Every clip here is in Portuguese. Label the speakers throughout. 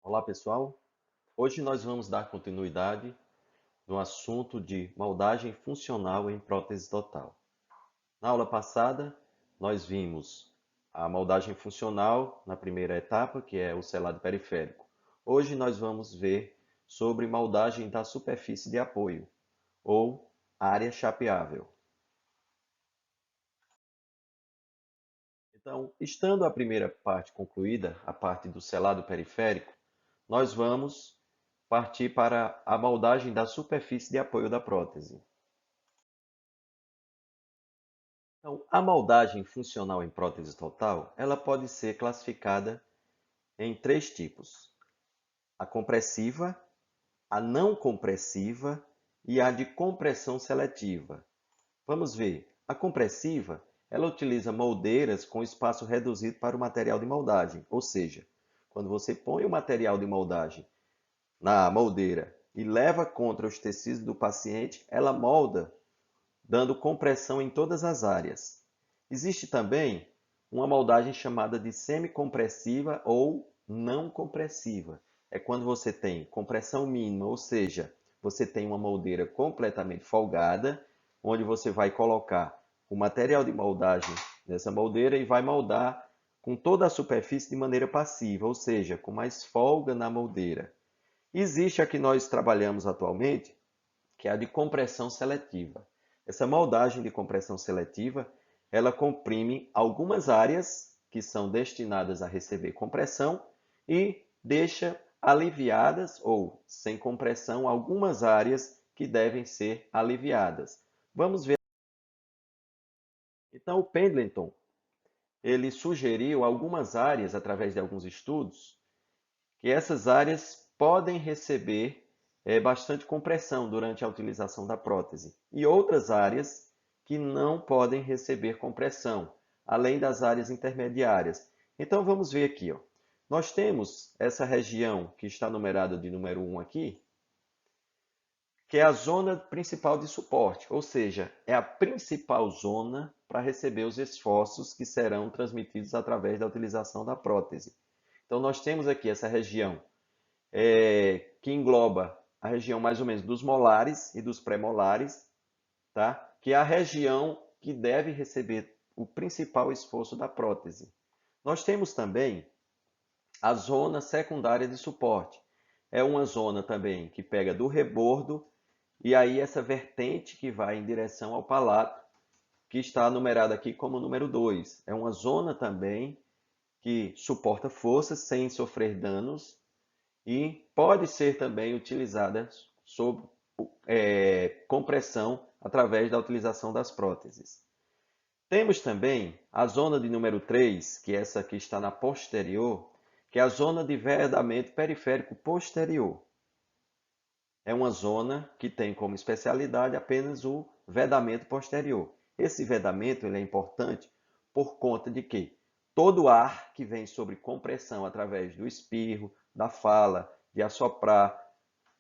Speaker 1: Olá, pessoal. Hoje nós vamos dar continuidade no assunto de moldagem funcional em prótese total. Na aula passada, nós vimos a moldagem funcional na primeira etapa, que é o selado periférico. Hoje nós vamos ver sobre moldagem da superfície de apoio, ou área chapeável. Então, estando a primeira parte concluída, a parte do selado periférico, nós vamos partir para a moldagem da superfície de apoio da prótese. Então, a moldagem funcional em prótese total, ela pode ser classificada em três tipos: a compressiva, a não compressiva e a de compressão seletiva. Vamos ver. A compressiva, ela utiliza moldeiras com espaço reduzido para o material de moldagem, ou seja, quando você põe o material de moldagem na moldeira e leva contra os tecidos do paciente, ela molda, dando compressão em todas as áreas. Existe também uma moldagem chamada de semicompressiva ou não compressiva. É quando você tem compressão mínima, ou seja, você tem uma moldeira completamente folgada, onde você vai colocar o material de moldagem nessa moldeira e vai moldar com toda a superfície de maneira passiva, ou seja, com mais folga na moldeira. Existe a que nós trabalhamos atualmente, que é a de compressão seletiva. Essa moldagem de compressão seletiva, ela comprime algumas áreas que são destinadas a receber compressão e deixa aliviadas ou sem compressão algumas áreas que devem ser aliviadas. Vamos ver. Então, o Pendleton, ele sugeriu algumas áreas através de alguns estudos que essas áreas podem receber bastante compressão durante a utilização da prótese e outras áreas que não podem receber compressão, além das áreas intermediárias. Então vamos ver aqui, ó. Nós temos essa região que está numerada de número 1 aqui, que é a zona principal de suporte, ou seja, é a principal zona para receber os esforços que serão transmitidos através da utilização da prótese. Então nós temos aqui essa região que engloba a região mais ou menos dos molares e dos pré-molares, tá? Que é a região que deve receber o principal esforço da prótese. Nós temos também a zona secundária de suporte. É uma zona também que pega do rebordo e aí essa vertente que vai em direção ao palato, que está numerada aqui como número 2. É uma zona também que suporta forças sem sofrer danos e pode ser também utilizada sob compressão através da utilização das próteses. Temos também a zona de número 3, que é essa que está na posterior, que é a zona de vedamento periférico posterior. É uma zona que tem como especialidade apenas o vedamento posterior. Esse vedamento ele é importante por conta de que todo ar que vem sobre compressão através do espirro, da fala, de assoprar,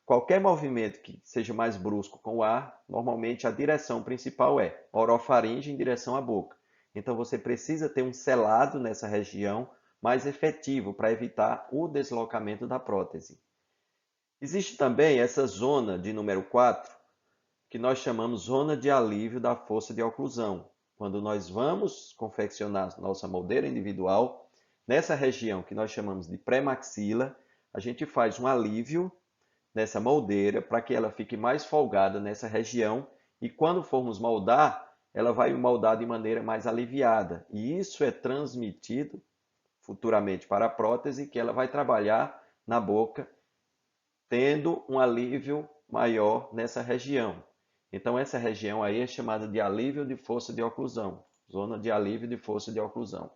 Speaker 1: qualquer movimento que seja mais brusco com o ar, normalmente a direção principal é orofaringe em direção à boca. Então você precisa ter um selado nessa região mais efetivo para evitar o deslocamento da prótese. Existe também essa zona de número 4, que nós chamamos zona de alívio da força de oclusão. Quando nós vamos confeccionar nossa moldeira individual, nessa região que nós chamamos de pré-maxila, a gente faz um alívio nessa moldeira para que ela fique mais folgada nessa região e quando formos moldar, ela vai moldar de maneira mais aliviada. E isso é transmitido futuramente para a prótese, que ela vai trabalhar na boca tendo um alívio maior nessa região. Então, essa região aí é chamada de alívio de força de oclusão, zona de alívio de força de oclusão.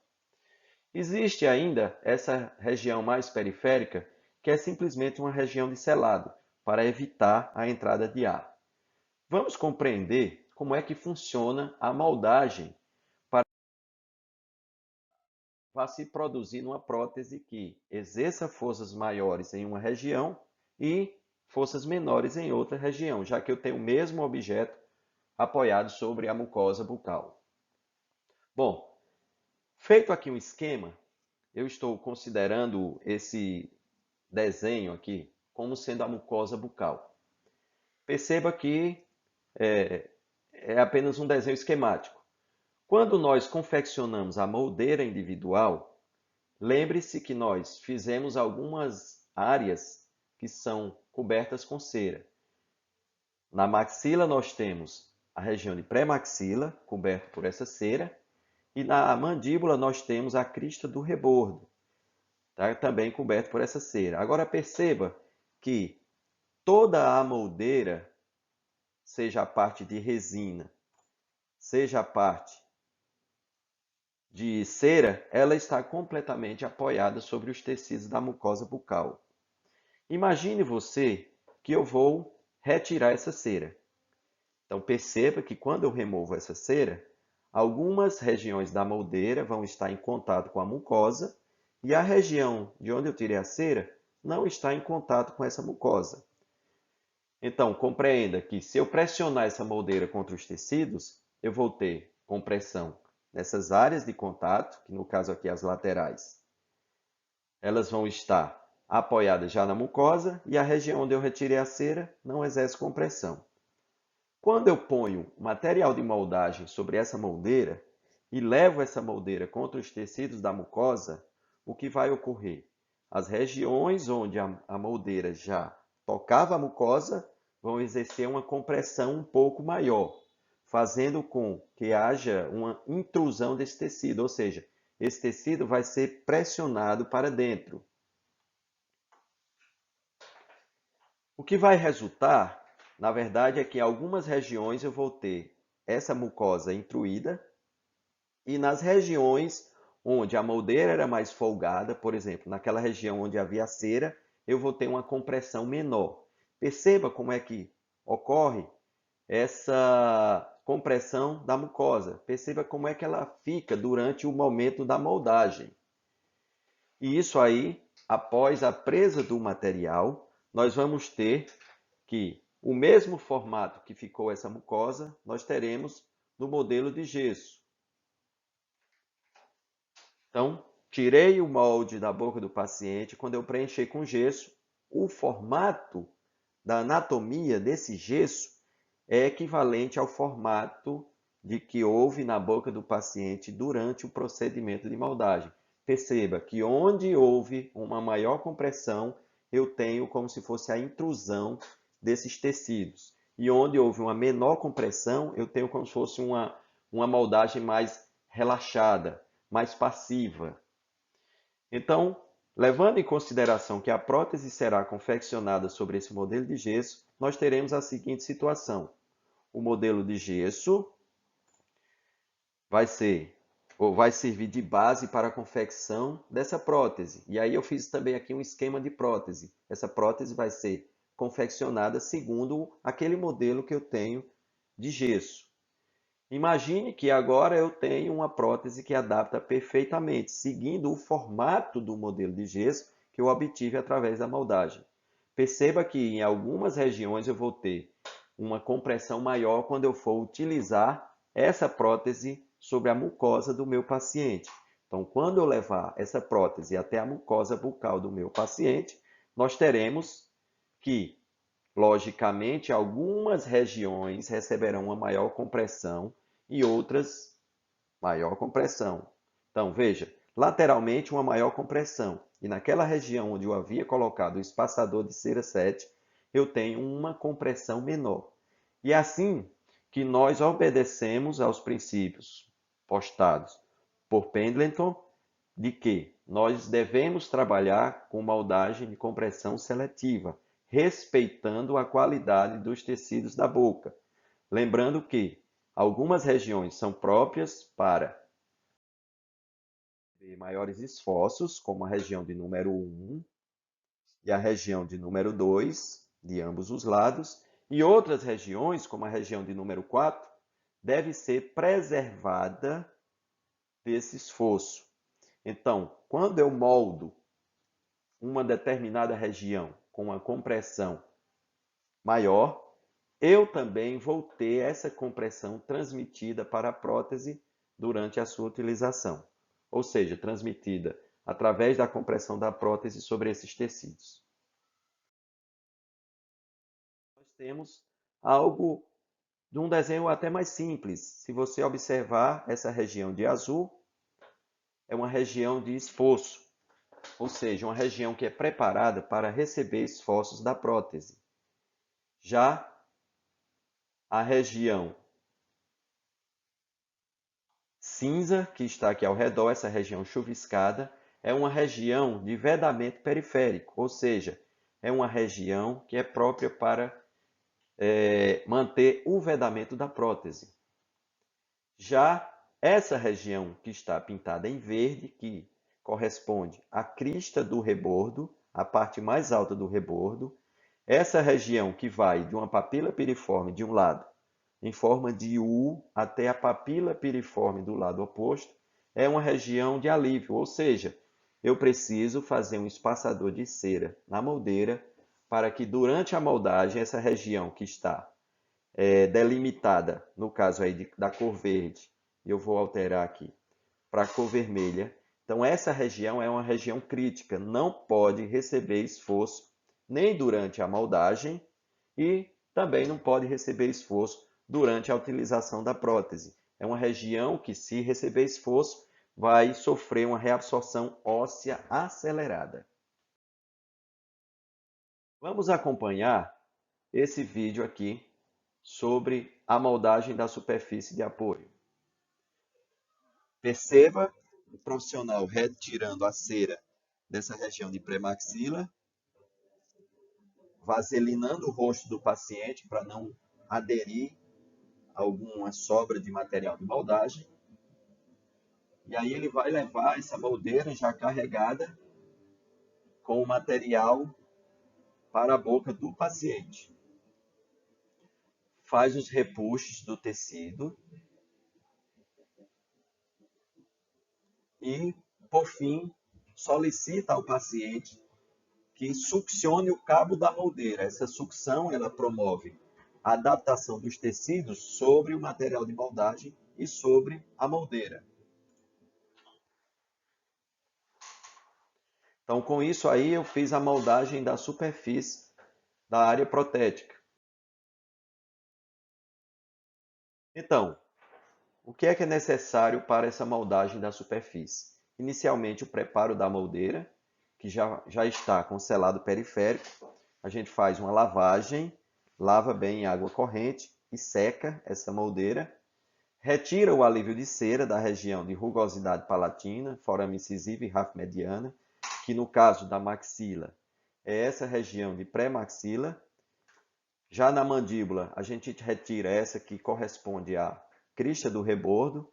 Speaker 1: Existe ainda essa região mais periférica, que é simplesmente uma região de selado, para evitar a entrada de ar. Vamos compreender como é que funciona a moldagem para se produzir uma prótese que exerça forças maiores em uma região e forças menores em outra região, já que eu tenho o mesmo objeto apoiado sobre a mucosa bucal. Bom, feito aqui um esquema, eu estou considerando desenho aqui como sendo a mucosa bucal. Perceba que é apenas um desenho esquemático. Quando nós confeccionamos a moldeira individual, lembre-se que nós fizemos algumas áreas que são cobertas com cera. Na maxila nós temos a região de pré-maxila, coberta por essa cera, e na mandíbula nós temos a crista do rebordo, tá? Também coberto por essa cera. Agora perceba que toda a moldeira, seja a parte de resina, seja a parte de cera, ela está completamente apoiada sobre os tecidos da mucosa bucal. Imagine você que eu vou retirar essa cera. Então perceba que quando eu removo essa cera, algumas regiões da moldeira vão estar em contato com a mucosa e a região de onde eu tirei a cera não está em contato com essa mucosa. Então, compreenda que se eu pressionar essa moldeira contra os tecidos, eu vou ter compressão nessas áreas de contato, que no caso aqui as laterais, elas vão estar apoiadas já na mucosa e a região onde eu retirei a cera não exerce compressão. Quando eu ponho material de moldagem sobre essa moldeira e levo essa moldeira contra os tecidos da mucosa, o que vai ocorrer? As regiões onde a moldeira já tocava a mucosa vão exercer uma compressão um pouco maior, fazendo com que haja uma intrusão desse tecido, ou seja, esse tecido vai ser pressionado para dentro. O que vai resultar, na verdade, é que em algumas regiões eu vou ter essa mucosa intruída e nas regiões onde a moldeira era mais folgada, por exemplo, naquela região onde havia cera, eu vou ter uma compressão menor. Perceba como é que ocorre essa compressão da mucosa. Perceba como é que ela fica durante o momento da moldagem. E isso aí, após a presa do material, nós vamos ter que o mesmo formato que ficou essa mucosa, nós teremos no modelo de gesso. Então, tirei o molde da boca do paciente, quando eu preencher com gesso, o formato da anatomia desse gesso é equivalente ao formato de que houve na boca do paciente durante o procedimento de moldagem. Perceba que onde houve uma maior compressão, eu tenho como se fosse a intrusão desses tecidos. E onde houve uma menor compressão, eu tenho como se fosse uma moldagem mais relaxada, mais passiva. Então, levando em consideração que a prótese será confeccionada sobre esse modelo de gesso, nós teremos a seguinte situação. O modelo de gesso vai servir de base para a confecção dessa prótese. E aí eu fiz também aqui um esquema de prótese. Essa prótese vai ser confeccionada segundo aquele modelo que eu tenho de gesso. Imagine que agora eu tenho uma prótese que adapta perfeitamente, seguindo o formato do modelo de gesso que eu obtive através da moldagem. Perceba que em algumas regiões eu vou ter uma compressão maior quando eu for utilizar essa prótese sobre a mucosa do meu paciente. Então, quando eu levar essa prótese até a mucosa bucal do meu paciente, nós teremos que, logicamente, algumas regiões receberão uma maior compressão e outras maior compressão. Então, veja, lateralmente uma maior compressão. E naquela região onde eu havia colocado o espaçador de cera 7, eu tenho uma compressão menor. E é assim que nós obedecemos aos princípios postados por Pendleton, de que nós devemos trabalhar com moldagem de compressão seletiva, respeitando a qualidade dos tecidos da boca. Lembrando que algumas regiões são próprias para maiores esforços, como a região de número 1 e a região de número 2, de ambos os lados, e outras regiões, como a região de número 4, deve ser preservada desse esforço. Então, quando eu moldo uma determinada região com uma compressão maior, eu também vou ter essa compressão transmitida para a prótese durante a sua utilização, ou seja, transmitida através da compressão da prótese sobre esses tecidos. temos algo de um desenho até mais simples. Se você observar essa região de azul, é uma região de esforço, ou seja, uma região que é preparada para receber esforços da prótese. Já a região cinza, que está aqui ao redor, essa região chuviscada, é uma região de vedamento periférico, ou seja, é uma região que é própria para manter o vedamento da prótese. Já essa região que está pintada em verde, que corresponde à crista do rebordo, a parte mais alta do rebordo, essa região que vai de uma papila piriforme de um lado, em forma de U, até a papila piriforme do lado oposto, é uma região de alívio, ou seja, eu preciso fazer um espaçador de cera na moldeira para que durante a moldagem essa região que está delimitada, no caso aí da cor verde, eu vou alterar aqui para a cor vermelha. Então essa região é uma região crítica, não pode receber esforço nem durante a moldagem e também não pode receber esforço durante a utilização da prótese. É uma região que, se receber esforço, vai sofrer uma reabsorção óssea acelerada. Vamos acompanhar esse vídeo aqui sobre a moldagem da superfície de apoio. Perceba o profissional retirando a cera dessa região de pré-maxila, vaselinando o rosto do paciente para não aderir a alguma sobra de material de moldagem. E aí ele vai levar essa moldeira já carregada com o material para a boca do paciente. Faz os repuxos do tecido e, por fim, solicita ao paciente que succione o cabo da moldeira. Essa sucção ela promove a adaptação dos tecidos sobre o material de moldagem e sobre a moldeira. Então, com isso aí, eu fiz a moldagem da superfície da área protética. Então, o que é necessário para essa moldagem da superfície? Inicialmente, o preparo da moldeira, que já está com selado periférico. A gente faz uma lavagem, lava bem em água corrente e seca essa moldeira. Retira o alívio de cera da região de rugosidade palatina, forame incisiva e rafo mediana, que no caso da maxila é essa região de pré-maxila. Já na mandíbula, a gente retira essa que corresponde à crista do rebordo.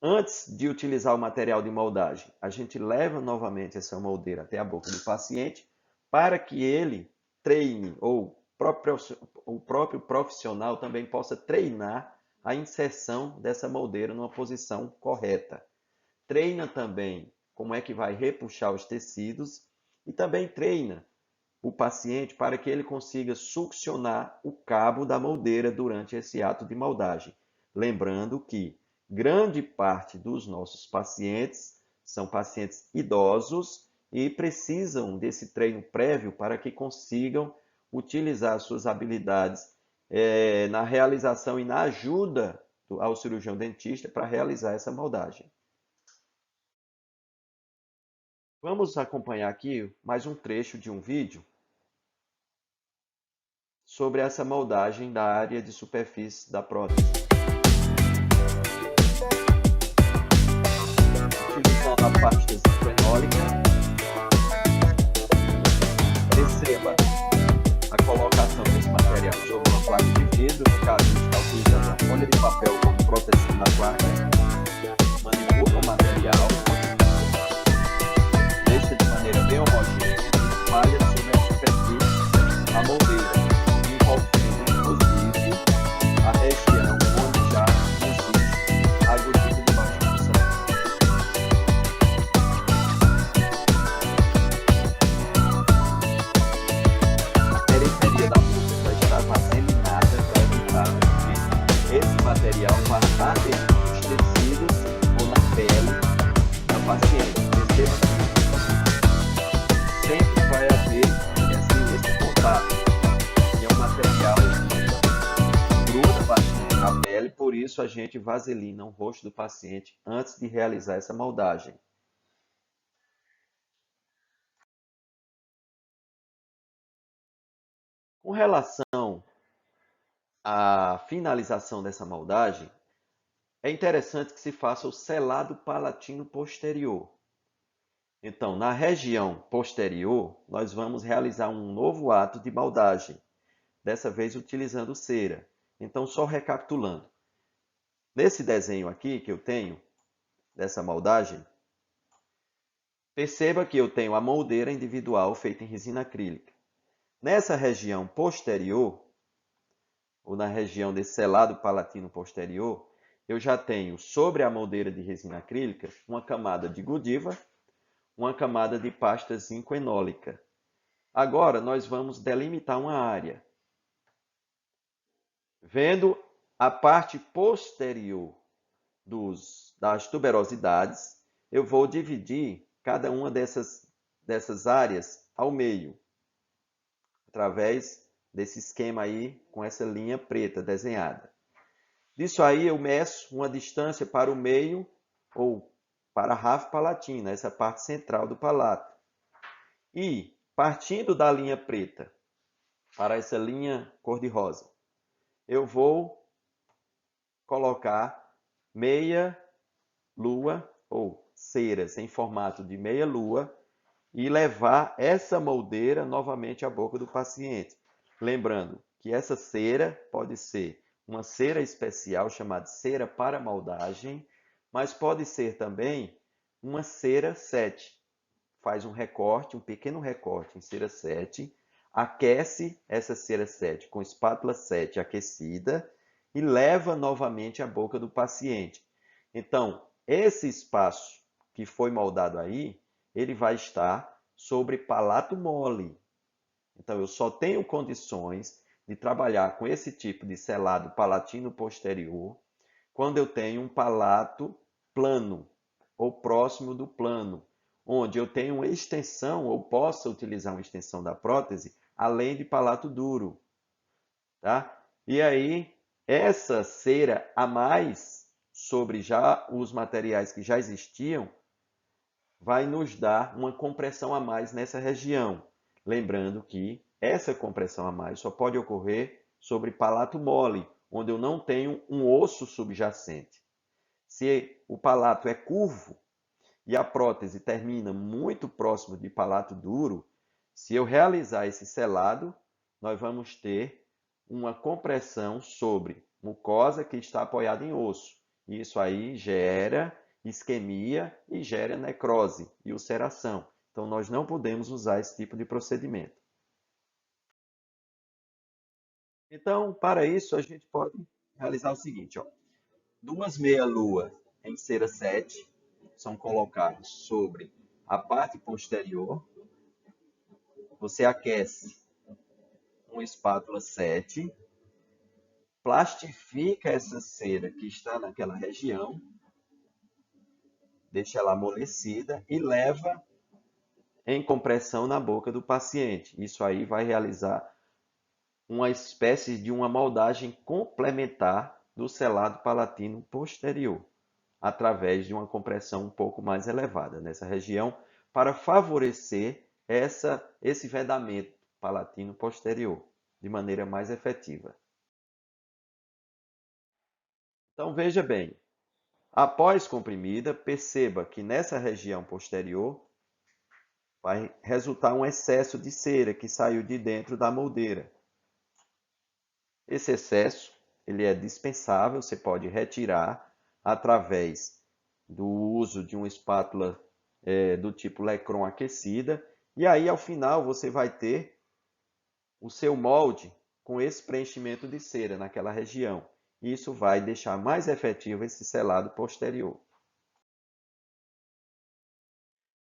Speaker 1: Antes de utilizar o material de moldagem, a gente leva novamente essa moldeira até a boca do paciente para que ele treine, ou o próprio profissional também possa treinar a inserção dessa moldeira numa posição correta. Treina também como é que vai repuxar os tecidos e também treina o paciente para que ele consiga succionar o cabo da moldeira durante esse ato de moldagem. Lembrando que grande parte dos nossos pacientes são pacientes idosos e precisam desse treino prévio para que consigam utilizar suas habilidades na realização e na ajuda ao cirurgião dentista para realizar essa moldagem. Vamos acompanhar aqui mais um trecho de um vídeo sobre essa moldagem da área de superfície da prótese. Utilizando a pasta fenólica, perceba a colocação desse material sobre uma placa de vidro. No caso, a gente está utilizando uma folha de papel como proteção da placa. Manipula o material, deixa de maneira bem homogênea e espalha sobre a superfície a moldeira, envolvendo inclusive a região onde já existe a agulha de baixa pressão. Aí, por isso, a gente vaselina o rosto do paciente antes de realizar essa moldagem. Com relação à finalização dessa moldagem, é interessante que se faça o selado palatino posterior. Então, na região posterior, nós vamos realizar um novo ato de moldagem, dessa vez utilizando cera. Então, só recapitulando. Nesse desenho aqui que eu tenho, dessa moldagem, perceba que eu tenho a moldeira individual feita em resina acrílica. Nessa região posterior, ou na região desse selado palatino posterior, eu já tenho sobre a moldeira de resina acrílica uma camada de Godiva, uma camada de pasta zinco-enólica. Agora nós vamos delimitar uma área. Vendo a parte posterior das tuberosidades, eu vou dividir cada uma dessas áreas ao meio, através desse esquema aí, com essa linha preta desenhada. Disso aí eu meço uma distância para o meio, ou para a rafo palatina, essa parte central do palato. E, partindo da linha preta para essa linha cor-de-rosa, eu vou colocar meia lua, ou ceras em formato de meia lua, e levar essa moldeira novamente à boca do paciente. Lembrando que essa cera pode ser uma cera especial chamada cera para moldagem, mas pode ser também uma cera 7. Faz um recorte, um pequeno recorte em cera 7, aquece essa cera 7 com espátula 7 aquecida e leva novamente à boca do paciente. Então, esse espaço que foi moldado aí, ele vai estar sobre palato mole. Então, eu só tenho condições de trabalhar com esse tipo de selado palatino posterior quando eu tenho um palato plano ou próximo do plano, onde eu tenho uma extensão ou possa utilizar uma extensão da prótese além de palato duro. Tá? E aí, essa cera a mais sobre já os materiais que já existiam vai nos dar uma compressão a mais nessa região. Lembrando que essa compressão a mais só pode ocorrer sobre palato mole, onde eu não tenho um osso subjacente. Se o palato é curvo e a prótese termina muito próximo de palato duro, se eu realizar esse selado, nós vamos ter uma compressão sobre mucosa que está apoiada em osso. Isso aí gera isquemia e gera necrose e ulceração. Então, nós não podemos usar esse tipo de procedimento. Então, para isso, a gente pode realizar o seguinte, ó. Duas meia-lua em cera 7 são colocadas sobre a parte posterior. Você aquece uma espátula 7, plastifica essa cera que está naquela região, deixa ela amolecida e leva em compressão na boca do paciente. Isso aí vai realizar uma espécie de uma moldagem complementar do selado palatino posterior, através de uma compressão um pouco mais elevada nessa região, para favorecer esse vedamento palatino posterior de maneira mais efetiva. Então veja bem, após comprimida, perceba que nessa região posterior vai resultar um excesso de cera que saiu de dentro da moldeira. Esse excesso ele é dispensável, você pode retirar através do uso de uma espátula do tipo Lecron aquecida, e aí ao final você vai ter o seu molde com esse preenchimento de cera naquela região. Isso vai deixar mais efetivo esse selado posterior.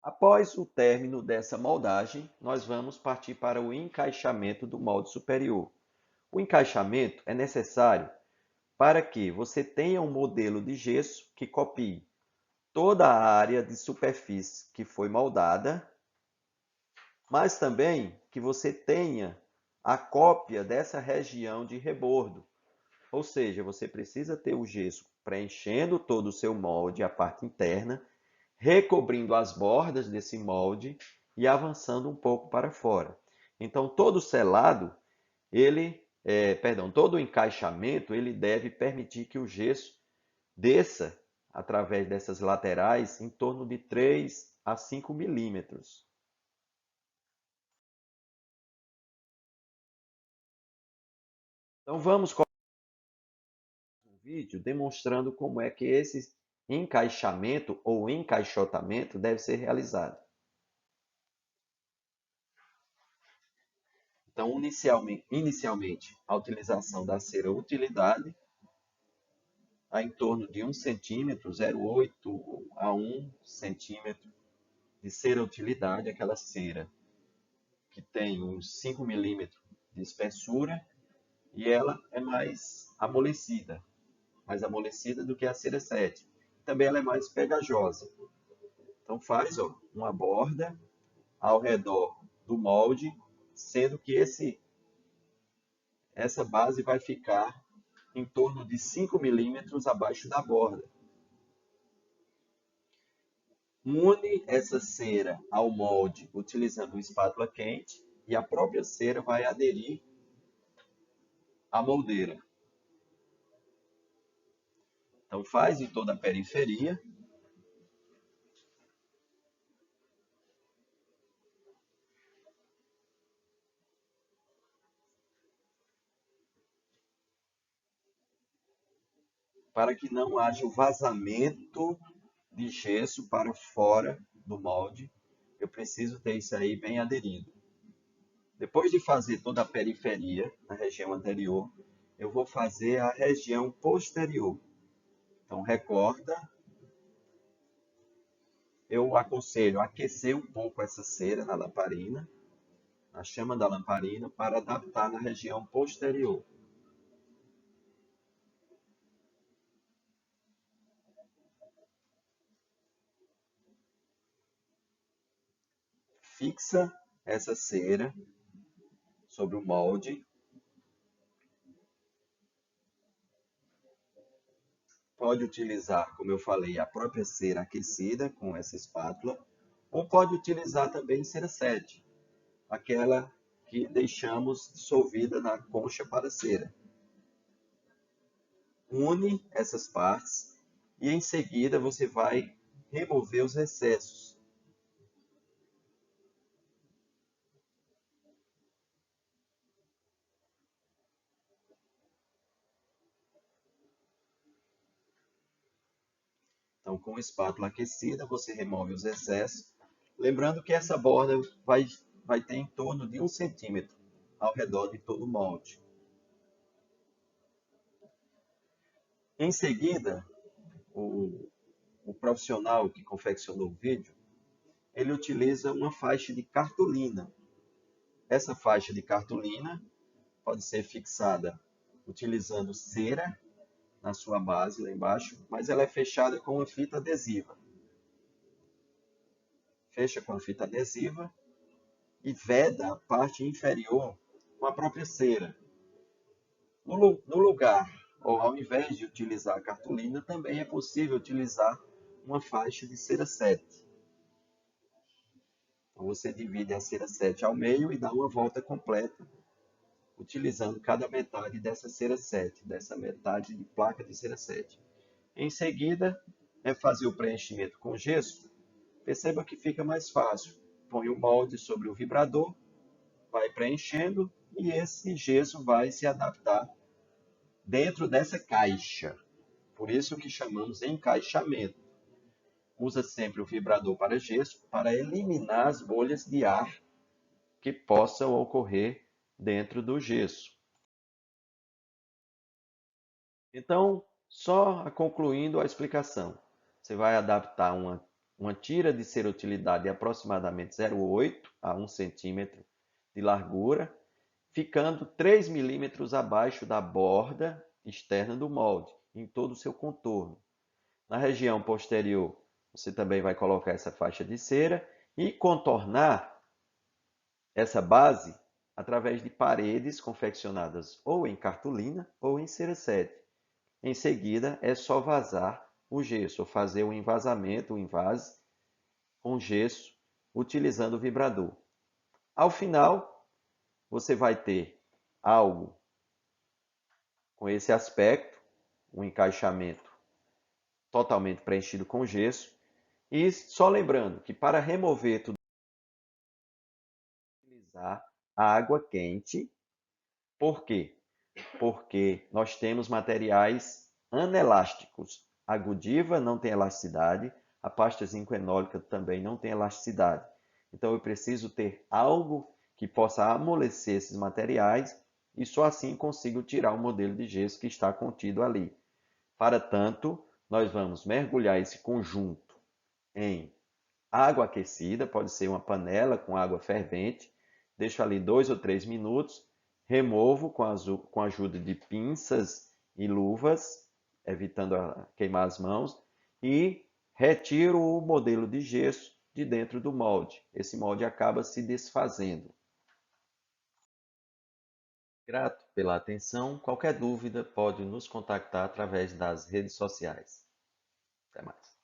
Speaker 1: Após o término dessa moldagem, nós vamos partir para o encaixamento do molde superior. O encaixamento é necessário para que você tenha um modelo de gesso que copie toda a área de superfície que foi moldada, mas também que você tenha a cópia dessa região de rebordo, Ou seja, você precisa ter o gesso preenchendo todo o seu molde, a parte interna, recobrindo as bordas desse molde e avançando um pouco para fora. Então, todo selado, todo o encaixamento, ele deve permitir que o gesso desça através dessas laterais em torno de 3 a 5 milímetros. Então, vamos começar um vídeo demonstrando como é que esse encaixamento ou encaixotamento deve ser realizado. Então, inicialmente, a utilização da cera utilidade a em torno de 1 centímetro, 0,8 a 1 centímetro de cera utilidade, aquela cera que tem uns 5 milímetros de espessura e ela é mais amolecida do que a cera 7. Também ela é mais pegajosa. Então faz uma borda ao redor do molde, sendo que essa base vai ficar em torno de 5 milímetros abaixo da borda. Une essa cera ao molde utilizando uma espátula quente e a própria cera vai aderir à moldeira. Então faz em toda a periferia. Para que não haja o vazamento de gesso para fora do molde, eu preciso ter isso aí bem aderido. Depois de fazer toda a periferia, na região anterior, eu vou fazer a região posterior. Então, recorda, eu aconselho aquecer um pouco essa cera na lamparina, na chama da lamparina, para adaptar na região posterior. Fixa essa cera sobre o molde. Pode utilizar, como eu falei, a própria cera aquecida com essa espátula, ou pode utilizar também cera 7, aquela que deixamos dissolvida na concha para cera. Une essas partes e em seguida você vai remover os excessos. Então, com a espátula aquecida, você remove os excessos. Lembrando que essa borda vai ter em torno de 1 centímetro ao redor de todo o molde. Em seguida, o profissional que confeccionou o vídeo, ele utiliza uma faixa de cartolina. Essa faixa de cartolina pode ser fixada utilizando cera na sua base lá embaixo, mas ela é fechada com uma fita adesiva. Fecha com a fita adesiva e veda a parte inferior com a própria cera. No lugar, ou ao invés de utilizar a cartolina, também é possível utilizar uma faixa de cera 7. Então você divide a cera 7 ao meio e dá uma volta completa, utilizando cada metade dessa cera 7, dessa metade de placa de cera 7. Em seguida, é fazer o preenchimento com gesso. Perceba que fica mais fácil. Põe o molde sobre o vibrador, vai preenchendo e esse gesso vai se adaptar dentro dessa caixa. Por isso que chamamos encaixamento. Usa sempre o vibrador para gesso para eliminar as bolhas de ar que possam ocorrer dentro do gesso. Então, só concluindo a explicação, você vai adaptar uma tira de cera utilidade de aproximadamente 0,8 a 1 centímetro de largura, ficando 3 milímetros abaixo da borda externa do molde, em todo o seu contorno. Na região posterior, você também vai colocar essa faixa de cera e contornar essa base através de paredes confeccionadas ou em cartolina ou em cera 7. Em seguida, é só vazar o gesso, ou fazer o envasamento, o envase, com gesso, utilizando o vibrador. Ao final, você vai ter algo com esse aspecto, um encaixamento totalmente preenchido com gesso. E só lembrando que para remover tudo, utilizar água quente. Por quê? Porque nós temos materiais anelásticos. A Godiva não tem elasticidade, a pasta zinco-enólica também não tem elasticidade. Então eu preciso ter algo que possa amolecer esses materiais e só assim consigo tirar o modelo de gesso que está contido ali. Para tanto, nós vamos mergulhar esse conjunto em água aquecida, pode ser uma panela com água fervente, deixo ali 2 ou 3 minutos, removo com a ajuda de pinças e luvas, evitando queimar as mãos, e retiro o modelo de gesso de dentro do molde. Esse molde acaba se desfazendo. Grato pela atenção. Qualquer dúvida pode nos contactar através das redes sociais. Até mais.